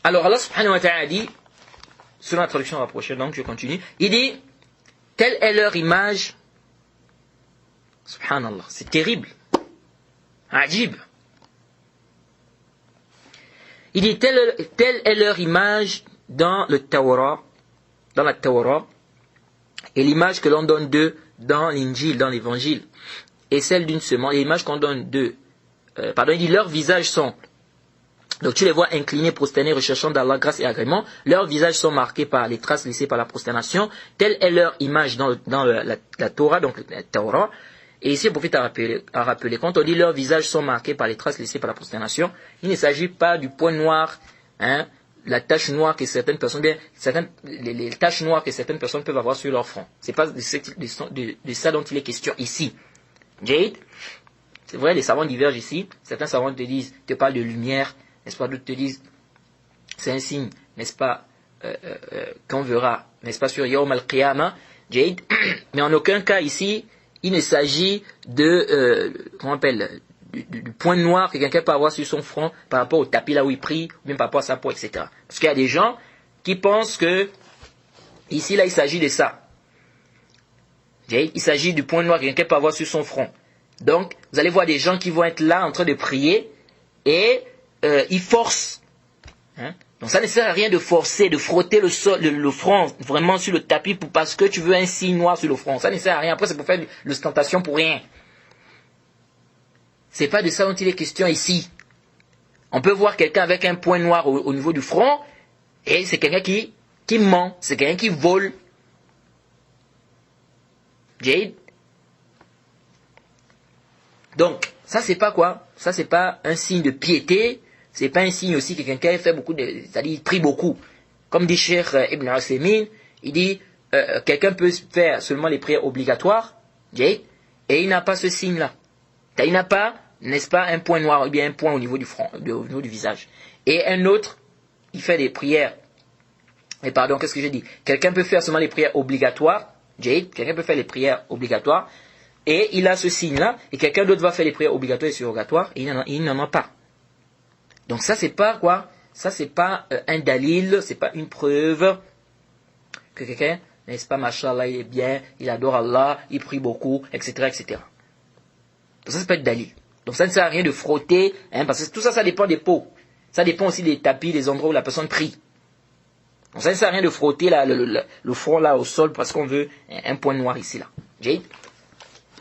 Alors Allah subhanahu wa ta'ala dit, selon la traduction rapprochée, donc je continue, il dit, telle est leur image, subhanallah, c'est terrible, ajib. Il dit, telle est leur image dans le Tawra, dans la Tawra, et l'image que l'on donne d'eux dans l'Injil, dans l'Évangile, et celle d'une semence, et l'image qu'on donne d'eux, il dit, leurs visages sont, donc tu les vois inclinés, prosternés, recherchant d'Allah grâce et agrément, leurs visages sont marqués par les traces laissées par la prosternation, telle est leur image dans la Torah, donc la Tawra. Et ici, le prophète a rappelé, quand on dit leurs visages sont marqués par les traces laissées par la prosternation, il ne s'agit pas du point noir, hein, la tache noire que certaines personnes, les taches noires que certaines personnes peuvent avoir sur leur front. C'est pas de ça dont il est question ici. Jade, c'est vrai, les savants divergent ici. Certains savants te parlent de lumière, n'est-ce pas? D'autres te disent, c'est un signe, n'est-ce pas, qu'on verra, n'est-ce pas, sur Yawm al-Qiyamah, Jade. Mais en aucun cas ici, il ne s'agit de, comment on appelle, du point noir que quelqu'un peut avoir sur son front par rapport au tapis là où il prie, ou même par rapport à sa peau, etc. Parce qu'il y a des gens qui pensent que, ici là, il s'agit de ça. Il s'agit du point noir que quelqu'un peut avoir sur son front. Donc, vous allez voir des gens qui vont être là en train de prier et ils forcent. Hein? Donc ça ne sert à rien de forcer, de frotter le front vraiment sur le tapis parce que tu veux un signe noir sur le front. Ça ne sert à rien. Après, c'est pour faire de l'ostentation pour rien. C'est pas de ça dont il est question ici. On peut voir quelqu'un avec un point noir au niveau du front et c'est quelqu'un qui ment, c'est quelqu'un qui vole. Jade. Donc, ça c'est pas quoi? Ça c'est pas un signe de piété, c'est pas un signe aussi que quelqu'un fait beaucoup c'est-à-dire il prie beaucoup. Comme dit Cheikh Ibn Usaymin, il dit quelqu'un peut faire seulement les prières obligatoires, Jade, et il n'a pas ce signe-là. Il n'a pas, n'est-ce pas, un point noir ou bien un point au niveau du front, au niveau du visage. Et un autre, il fait des prières. Mais pardon, qu'est-ce que j'ai dit? Quelqu'un peut faire seulement les prières obligatoires, Jade, quelqu'un peut faire les prières obligatoires, et il a ce signe-là, et quelqu'un d'autre va faire les prières obligatoires et surrogatoires, et il n'en a pas. Donc ça c'est pas quoi? Ça c'est pas un dalil, c'est pas une preuve que quelqu'un, n'est-ce pas, machallah, il est bien, il adore Allah, il prie beaucoup, etc., etc. Donc ça c'est pas être dalil. Donc ça ne sert à rien de frotter, hein, parce que tout ça, ça dépend des peaux. Ça dépend aussi des tapis, des endroits où la personne prie. Donc ça ne sert à rien de frotter là, le front là au sol parce qu'on veut un point noir ici là. Jade.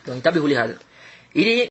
Donc, il est